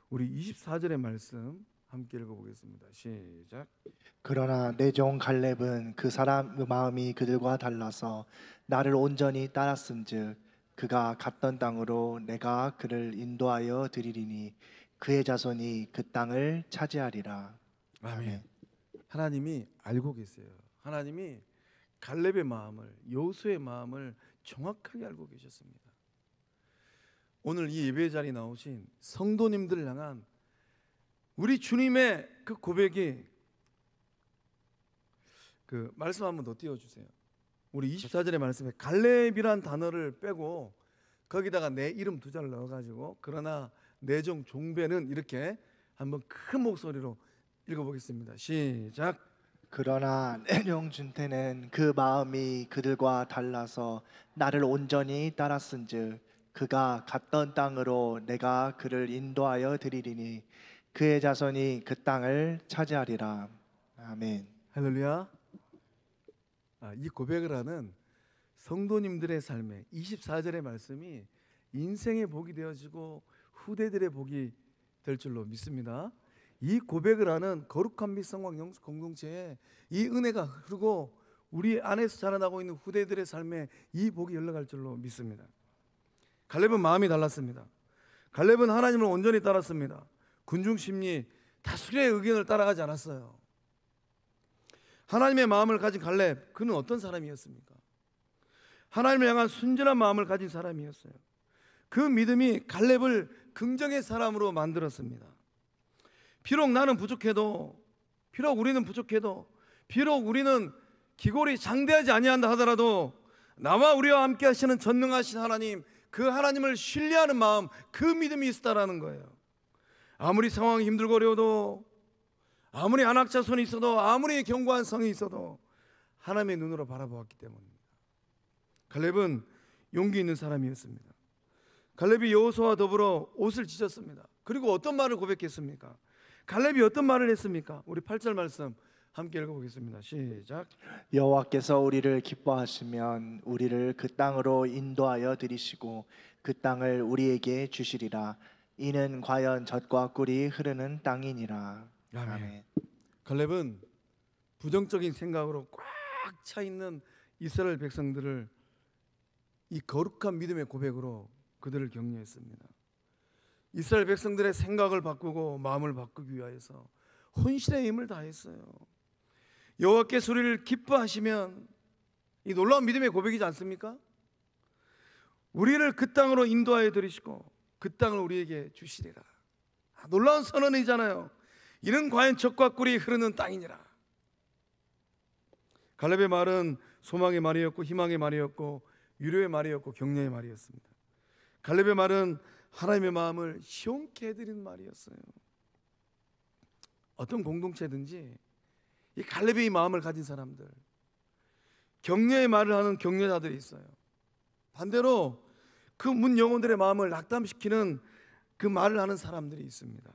우리 24절의 말씀 함께 읽어보겠습니다. 시작. 그러나 내 종 갈렙은 그 사람 마음이 그들과 달라서 나를 온전히 따랐은즉 그가 갔던 땅으로 내가 그를 인도하여 드리리니 그의 자손이 그 땅을 차지하리라. 아멘. 하나님이 알고 계세요. 하나님이 갈렙의 마음을, 여호수아의 마음을 정확하게 알고 계셨습니다. 오늘 이 예배 자리에 나오신 성도님들을 향한 우리 주님의 그 고백이 그 말씀 한번 더 띄워주세요. 우리 24절의 말씀에 갈렙이란 단어를 빼고 거기다가 내 이름 2자를 넣어가지고 그러나 내 종 종배는 이렇게 한번 큰 목소리로 읽어보겠습니다. 시작. 그러나 내 종 준태는 그 마음이 그들과 달라서 나를 온전히 따랐은즉 그가 갔던 땅으로 내가 그를 인도하여 드리리니 그의 자손이 그 땅을 차지하리라. 아멘. 할렐루야. 이 고백을 하는 성도님들의 삶에 24절의 말씀이 인생의 복이 되어지고 후대들의 복이 될 줄로 믿습니다. 이 고백을 하는 거룩한 및 성광 영수 공동체에 이 은혜가 흐르고 우리 안에서 자라나고 있는 후대들의 삶에 이 복이 흘러갈 줄로 믿습니다. 갈렙은 마음이 달랐습니다. 갈렙은 하나님을 온전히 따랐습니다. 군중 심리 다수의 의견을 따라가지 않았어요. 하나님의 마음을 가진 갈렙, 그는 어떤 사람이었습니까? 하나님을 향한 순전한 마음을 가진 사람이었어요. 그 믿음이 갈렙을 긍정의 사람으로 만들었습니다. 비록 나는 부족해도, 비록 우리는 부족해도, 비록 우리는 기골이 장대하지 아니한다 하더라도 나와 우리와 함께 하시는 전능하신 하나님, 그 하나님을 신뢰하는 마음, 그 믿음이 있었다라는 거예요. 아무리 상황이 힘들고 어려워도, 아무리 안악자손이 있어도, 아무리 견고한 성이 있어도 하나님의 눈으로 바라보았기 때문입니다. 갈렙은 용기 있는 사람이었습니다. 갈렙이 여호수아와 더불어 옷을 찢었습니다. 그리고 어떤 말을 고백했습니까? 갈렙이 어떤 말을 했습니까? 우리 8절 말씀 함께 읽어보겠습니다. 시작. 여호와께서 우리를 기뻐하시면 우리를 그 땅으로 인도하여 드리시고 그 땅을 우리에게 주시리라. 이는 과연 젖과 꿀이 흐르는 땅이니라. 아멘. 갈렙은 부정적인 생각으로 꽉 차 있는 이스라엘 백성들을 이 거룩한 믿음의 고백으로 그들을 격려했습니다. 이스라엘 백성들의 생각을 바꾸고 마음을 바꾸기 위하여서 혼신의 힘을 다했어요. 여호와께서 우리를 기뻐하시면, 이 놀라운 믿음의 고백이지 않습니까? 우리를 그 땅으로 인도하여 드리시고 그 땅을 우리에게 주시리라. 놀라운 선언이잖아요. 이는 과연 젖과 꿀이 흐르는 땅이니라. 갈렙의 말은 소망의 말이었고 희망의 말이었고 위로의 말이었고 격려의 말이었습니다. 갈렙의 말은 하나님의 마음을 시원케 해드리는 말이었어요. 어떤 공동체든지 이 갈렙의 마음을 가진 사람들, 격려의 말을 하는 격려자들이 있어요. 반대로 그 문 영혼들의 마음을 낙담시키는 그 말을 하는 사람들이 있습니다.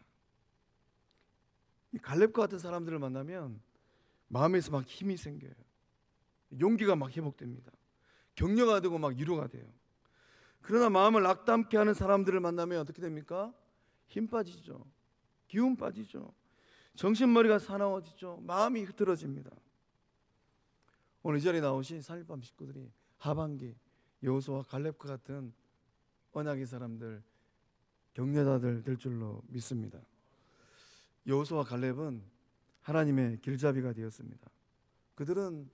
이 갈렙과 같은 사람들을 만나면 마음에서 막 힘이 생겨요. 용기가 막 회복됩니다. 격려가 되고 막 위로가 돼요. 그러나 마음을 낙담케 하는 사람들을 만나면 어떻게 됩니까? 힘 빠지죠. 기운 빠지죠. 정신머리가 사나워지죠. 마음이 흐트러집니다. 오늘 이 자리에 나오신 3.1밤 식구들이 하반기 여호수아와 갈렙과 같은 언약의 사람들, 격려자들 될 줄로 믿습니다. 여호수아와 갈렙은 하나님의 길잡이가 되었습니다. 그들은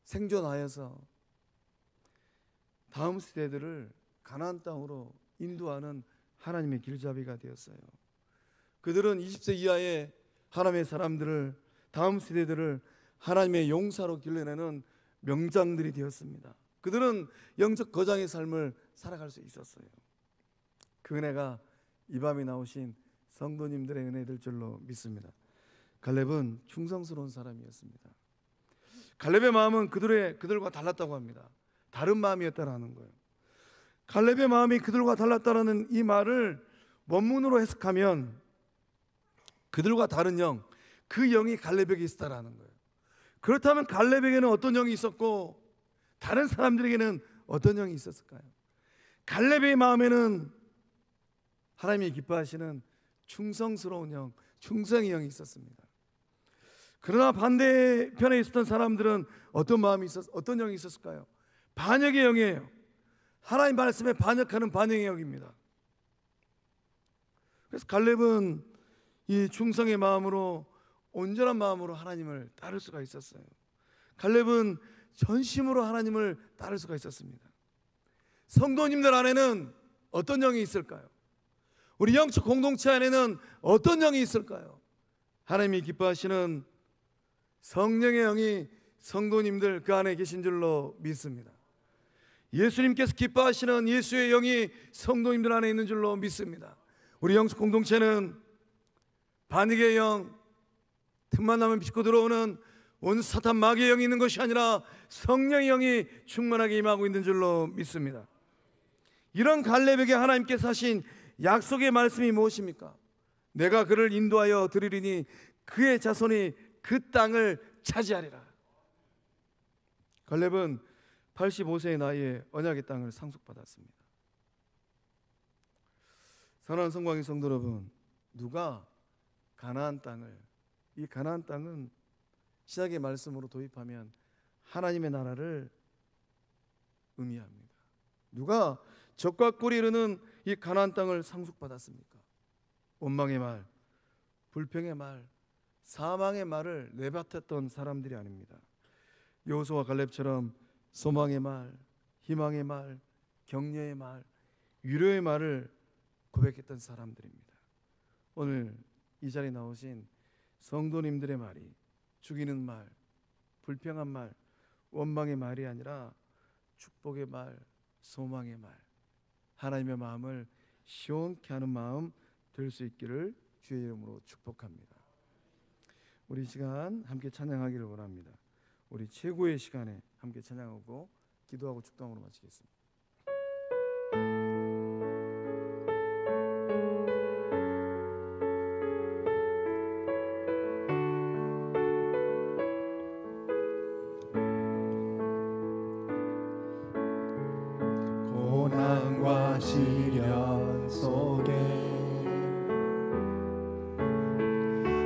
생존하여서 다음 세대들을 가나안 땅으로 인도하는 하나님의 길잡이가 되었어요. 그들은 20세 이하의 하나님의 사람들을, 다음 세대들을 하나님의 용사로 길러내는 명장들이 되었습니다. 그들은 영적 거장의 삶을 살아갈 수 있었어요. 그 은혜가 이 밤에 나오신 성도님들의 은혜 될 줄로 믿습니다. 갈렙은 충성스러운 사람이었습니다. 갈렙의 마음은 그들과 달랐다고 합니다. 다른 마음이었다라는 거예요. 갈렙의 마음이 그들과 달랐다라는 이 말을 원문으로 해석하면 그들과 다른 영, 그 영이 갈렙에게 있었다라는 거예요. 그렇다면 갈렙에게는 어떤 영이 있었고 다른 사람들에게는 어떤 영이 있었을까요? 갈렙의 마음에는 하나님이 기뻐하시는 충성스러운 영, 충성의 영이 있었습니다. 그러나 반대편에 있었던 사람들은 어떤 영이 있었을까요? 반역의 영이에요. 하나님 말씀에 반역하는 반역의 영입니다. 그래서 갈렙은 이 충성의 마음으로, 온전한 마음으로 하나님을 따를 수가 있었어요. 갈렙은 전심으로 하나님을 따를 수가 있었습니다. 성도님들 안에는 어떤 영이 있을까요? 우리 영적 공동체 안에는 어떤 영이 있을까요? 하나님이 기뻐하시는 성령의 영이 성도님들 그 안에 계신 줄로 믿습니다. 예수님께서 기뻐하시는 예수의 영이 성도님들 안에 있는 줄로 믿습니다. 우리 영적 공동체는 반역의 영, 틈만 나면 비집고 들어오는 온 사탄 마귀의 영이 있는 것이 아니라 성령의 영이 충만하게 임하고 있는 줄로 믿습니다. 이런 갈렙에게 하나님께서 하신 약속의 말씀이 무엇입니까? 내가 그를 인도하여 드리리니 그의 자손이 그 땅을 차지하리라. 갈렙은 85세의 나이에 언약의 땅을 상속받았습니다. 사랑하는 성광의 성도 여러분, 누가 가나안 땅을, 이 가나안 땅은 시작의 말씀으로 도입하면 하나님의 나라를 의미합니다. 누가 적과 꿀이 흐르는 이 가나안 땅을 상속받았습니까? 원망의 말, 불평의 말, 사망의 말을 내뱉었던 사람들이 아닙니다. 여호수아와 갈렙처럼 소망의 말, 희망의 말, 격려의 말, 위로의 말을 고백했던 사람들입니다. 오늘 이 자리에 나오신 성도님들의 말이 죽이는 말, 불평한 말, 원망의 말이 아니라 축복의 말, 소망의 말, 하나님의 마음을 시원케 하는 마음 될 수 있기를 주의 이름으로 축복합니다. 우리 시간 함께 찬양하기를 원합니다. 우리 최고의 시간에 함께 찬양하고 기도하고 축도함으로 마치겠습니다. 고난과 시련 속에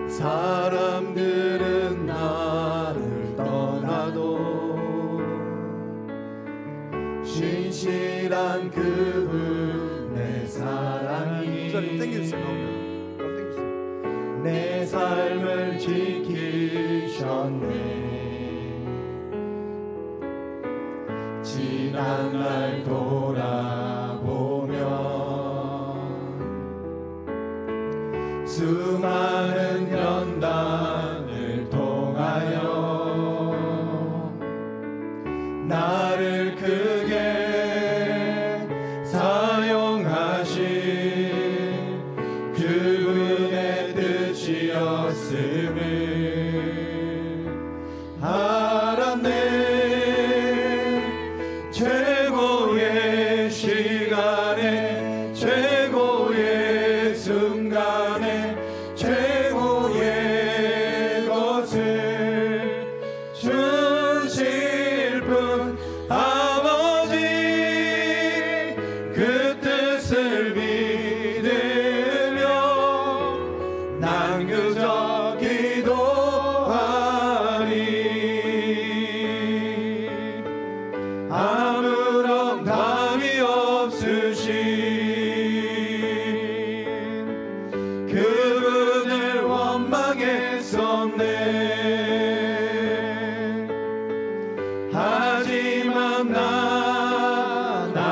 사람들은 나를 떠나도 신실한 그분의 사랑이 내 삶을 지키셨네. 지난 날 돌아보면 수많은 연단을 통하여 나를 크게 사용하신 그분의 뜻이었음을 알았네. 최고의 시간에 최고의 그분을 원망했었네. 하지만 나라네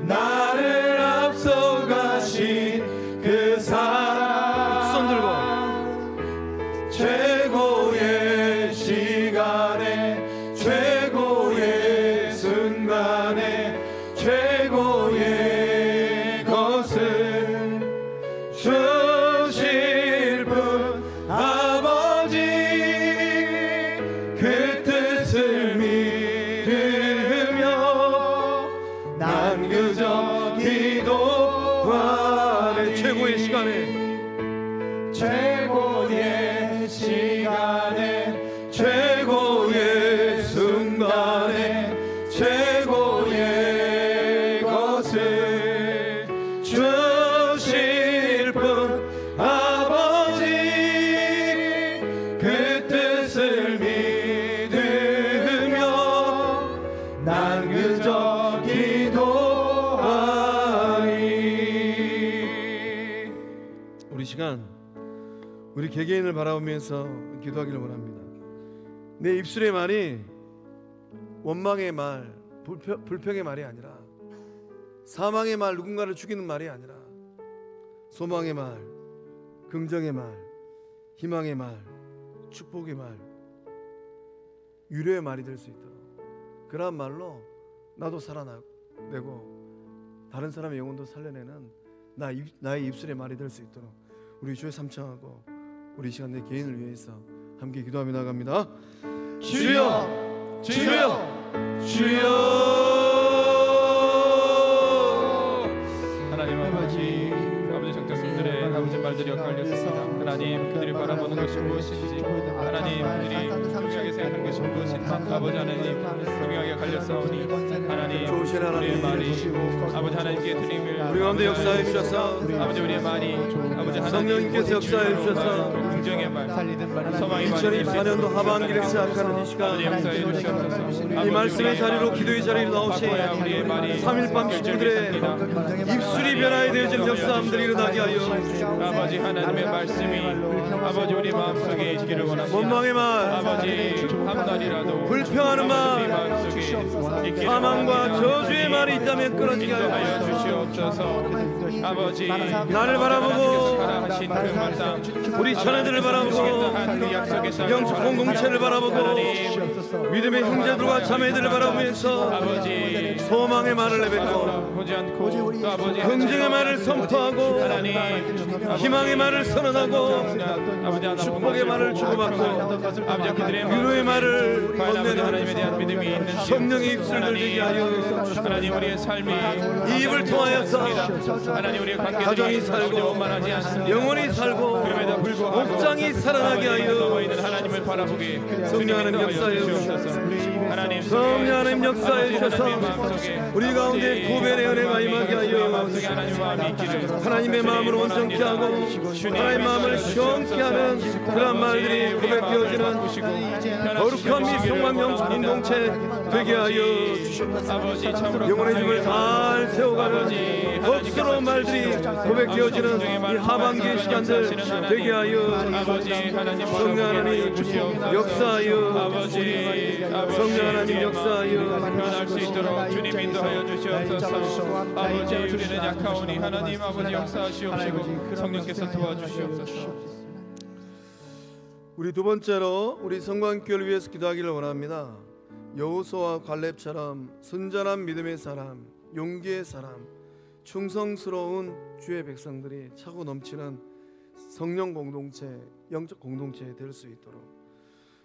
나를 앞서가신 그 사랑 손 들고 최고의 시간에 최고의 순간에 최고의 것을 주실 분 아버지 그 뜻을 믿으며 난 그저 기도하네. 최고의 시간에 최고의 시간에 최고의 순간에 최고의 것을 주실 분 아버지 그 뜻을 믿으며 난 그저 기도하리. 우리 시간 우리 개개인을 바라보면서 기도하기를 원합니다. 내 입술의 말이 원망의 말, 불평의 말이 아니라 사망의 말, 누군가를 죽이는 말이 아니라 소망의 말, 긍정의 말, 희망의 말, 축복의 말, 위로의 말이 될 수 있도록 그러한 말로 나도 살아내고 다른 사람의 영혼도 살려내는 나의 입술의 말이 될 수 있도록 우리 주의 삼창하고 우리 시간 내 개인을 위해서 함께 기도하며 나갑니다. 주여, 주여, 주여. 하나님 아버지, 아버지 정착성들의 아버지 말들이 엇갈렸습니다. 하나님 그들이 바라보는 것이 무엇인지, 하나님 그들이 중요하게 생각하는 것이 무엇인지 아버지 하나님 분명하게 갈렸사오니 하나님 좋으신 하나님 우리의 말이 아버지 하나님께 드림을 우리 가운데 역사해 주셔서 아버지 우리의 말이 아버지 성령님께서 역사해 주셔서 긍정의 말, 소망의 말 2024년도 하반기를 시작하는 이 시간 아버지 역사해 주시옵소서. 이 말씀의 자리로 기도의 자리로 나오신 우리의 말이 3일 밤 식구들의 입술이 변화에 되어진 역사함들이 일어나게 하여 아버지 하나님의 말씀이 아버지 우리 마음속에 있기를 원합니다. 원망의 말, 아버지 한날이라도 불평하는 말, 마음속에 있기를 사망과 원합니다. 저주의 말이 있다면 끊어지게 인도하여 하여 주시옵소서. 아버지 나를 바라보고 하신 그 말씀 우리 자녀들을 바라보고 그 약속의 영적 공동체를 바라보고 믿음의 형제들과 자매들을 바라보면서 아버지 소망의 말을 내뱉고 보지 않고 또 아버지 긍정의 말을 선포하고 하나님 희망의 말을 선언하고 아버지 축복의 말을 주고받고 아버지 그들의 위로의 말을 과연 아버지 하나님에 건네는 대한 믿음이 있는지 성령의 입술을 들리게 하여 하나님 우리의 삶이 이 입을 통하여서 하나님 우리의 가정이 관계들이 살고 원만하지 않습니다. 영혼이 살고 그럼에도 불구하고 목장이 살아나게 넘어 하여 있는 하나님을 바라보게 성령 하나님 역사해 주시옵소서. 하나님 성령 하나님 역사해 주셔서 우리 가운데 구별의 은혜가 임하게 하여 마음속에 하나님 마음이 있기를 하나님의 마음을 온전케 하고 하나님의 마음을 시원케 하는 그런 말들이 고백되어지는 거룩한 미 성만명 공동체 되게 하여 아버지 참으로 영혼의 집을 잘 세워가는 복스러운 말들이 고백되어지는 이 하반기의 시간들 되게 하여 아버지 하나님 성령 하나님 역사하여 아버지 성령 하나님 역사하여 변할 수 있도록 주님 인도하여 주시옵소서. 아버지 우리는 약하오니 하나님 아버지 역사하시옵시고 성령께서 도와주시옵소서. 우리 두 번째로 우리 성관교회를 위해서 기도하기를 원합니다. 여호수아와 갈렙처럼 순전한 믿음의 사람, 용기의 사람, 충성스러운 주의 백성들이 차고 넘치는 성령 공동체, 영적 공동체 될 수 있도록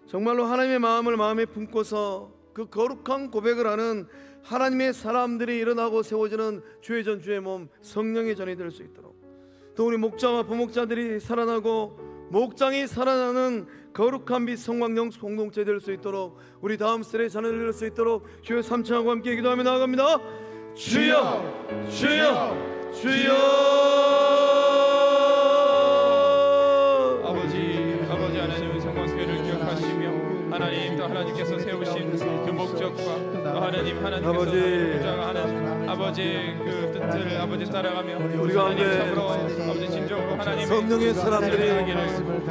정말로 하나님의 마음을 마음에 품고서 그 거룩한 고백을 하는 하나님의 사람들이 일어나고 세워지는 주의 전 주의 몸 성령의 전이 될 수 있도록 또 우리 목자와 부목자들이 살아나고 목장이 살아나는 거룩한 빛 성광영 공동체 될 수 있도록 우리 다음 세대 자녀들 될 수 있도록 주여 삼창하고 함께 기도하며 나아갑니다. 주여 주여 주여. 아버지 하나님은 성광교회를 기억하시며 하나님 또 하나님께서 세우신 그 목적과 또 하나님께서 아버지. 하는 아버지 그 뜻을 아버지 따라가며 우리 가운데 참으로 아버지 진정으로 하나님의 성령의 사람들이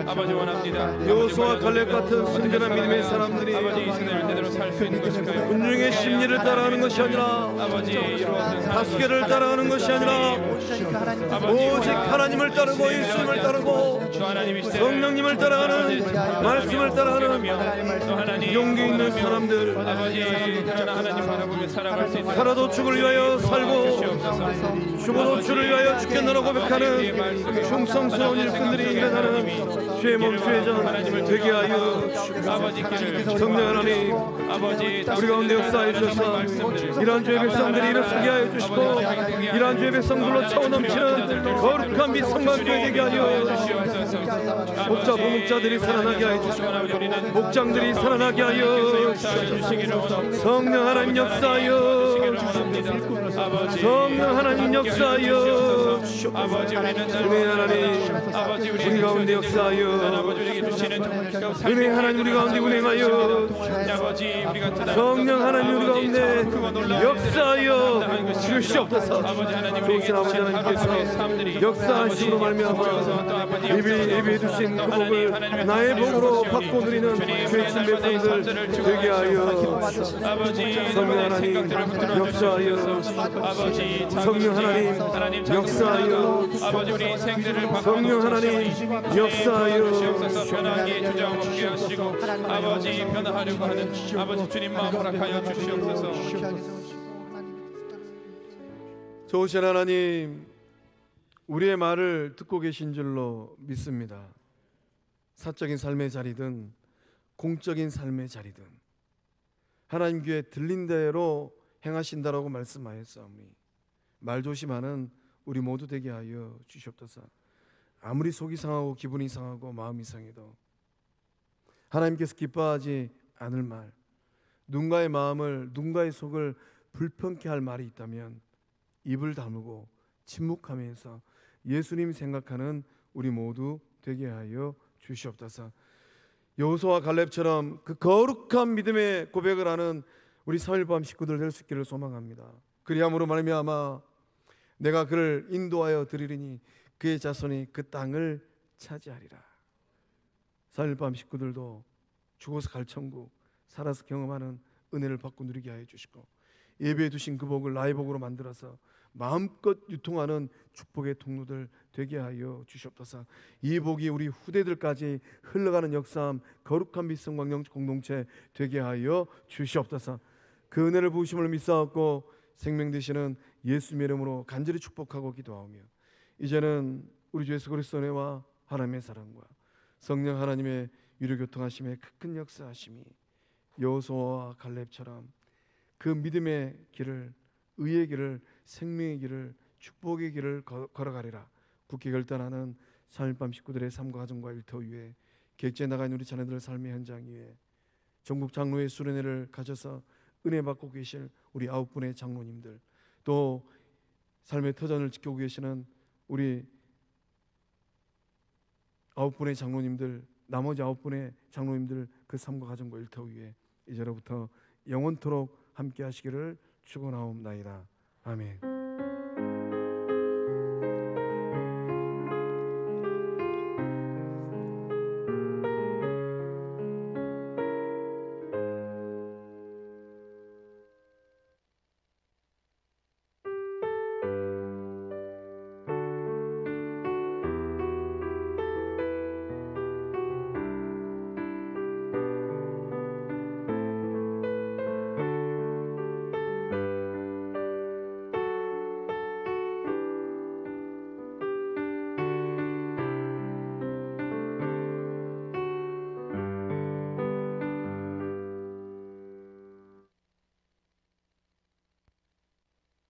아버지 원합니다. 여호수아와 갈렙 같은 순전한 믿음의 사람들이 아버지 이 세대를 대대로 살 수 있는 것일까요? 군중의 심리를 따라가는 것이 아니라 아버지 이루어진 다수계를 따라가는 것이 아니라 오직 하나님을 따르고 예수님을 따르고 주 하나님이 성령님을 따라가는 말씀을 따라가는 용기 있는 사람들, 아버지 하나님 바라보며 살아갈 수 있는 살아도 주를 위하여 살고 죽어도 주를 위하여 죽겠노라 고백하는 충성스러운 일꾼들이 일어나는 주의 몸 주의 전 되게 하여 아버지 길을 성령 하나님 아버지 우리 가운데 역사해 주셔서 이러한 주의 백성들이 일어서게 하여 주시고 이러한 주의 백성들로 차오 넘치는 거룩한 빛 성만교회 되게 하여 목자 부목자들이 살아나게 하여 주시고 목장들이 살아나게 하여 주시고 성령 하나님 역사하여 성령 하나님 역사하여 아버지 우리는 은혜 하나님 아버지 우리 가운데 역사하여 은혜 하나님 우리 가운데 운행하여 아버지 우리가 성령 하나님 우리 가운데 역사하여 주시옵소서. 좋으신 아버지 하나님께서 역사하심으로 말미암아 예비해 주신 그 복을 나의 복으로 받고 누리는 죄진 백성들 되게 하여 성령 하나님 역사하여 성령 하나님 역사하여 아버지 우리 인생들을 성령 하나님 역사하여 변하게 주장 없게 하시고 아버지 변화하려고 하는 아버지 주님 마음 허락하여 주시옵소서. 좋으신 하나님 우리의 말을 듣고 계신 줄로 믿습니다. 사적인 삶의 자리든 공적인 삶의 자리든 하나님 귀에 들린 대로 행하신다라고 말씀하였사오니 말 조심하는 우리 모두 되게 하여 주시옵소서. 아무리 속이 상하고 기분이 상하고 마음이 상해도 하나님께서 기뻐하지 않을 말, 누군가의 마음을 누군가의 속을 불편케 할 말이 있다면 입을 다물고 침묵하면서 예수님 생각하는 우리 모두 되게 하여 주시옵소서. 여호수아와 갈렙처럼 그 거룩한 믿음의 고백을 하는 우리 3일 밤 식구들 될 수 있기를 소망합니다. 그리함으로 말미암아 내가 그를 인도하여 드리리니 그의 자손이 그 땅을 차지하리라. 4일 밤 식구들도 죽어서 갈 천국, 살아서 경험하는 은혜를 받고 누리게 하여 주시고 예배해 두신 그 복을 나의 복으로 만들어서 마음껏 유통하는 축복의 통로들 되게 하여 주시옵소서. 이 복이 우리 후대들까지 흘러가는 역사함 거룩한 빛성 광영 공동체 되게 하여 주시옵소서. 그 은혜를 부으심을 믿사옵고 생명 되시는 예수님의 이름으로 간절히 축복하고 기도하오며 이제는 우리 주 예수 그리스도의 은혜와 하나님의 사랑과 성령 하나님의 유료교통하심의 큰 역사하심이 여호수아와 갈렙처럼 그 믿음의 길을, 의의 길을, 생명의 길을, 축복의 길을 걸어가리라 굳게 결단하는 3일 밤 식구들의 삶과 가정과 일터 위에 객지에 나간 우리 자녀들의 삶의 현장 위에 전국 장로의 수련회를 가져서 은혜 받고 계실 우리 9분의 장로님들, 또 삶의 터전을 지키고 계시는 우리 9분의 장로님들, 나머지 9분의 장로님들 그 삶과 가정과 일터 위에 이제로부터 영원토록 함께 하시기를 축원하옵나이다. 아멘.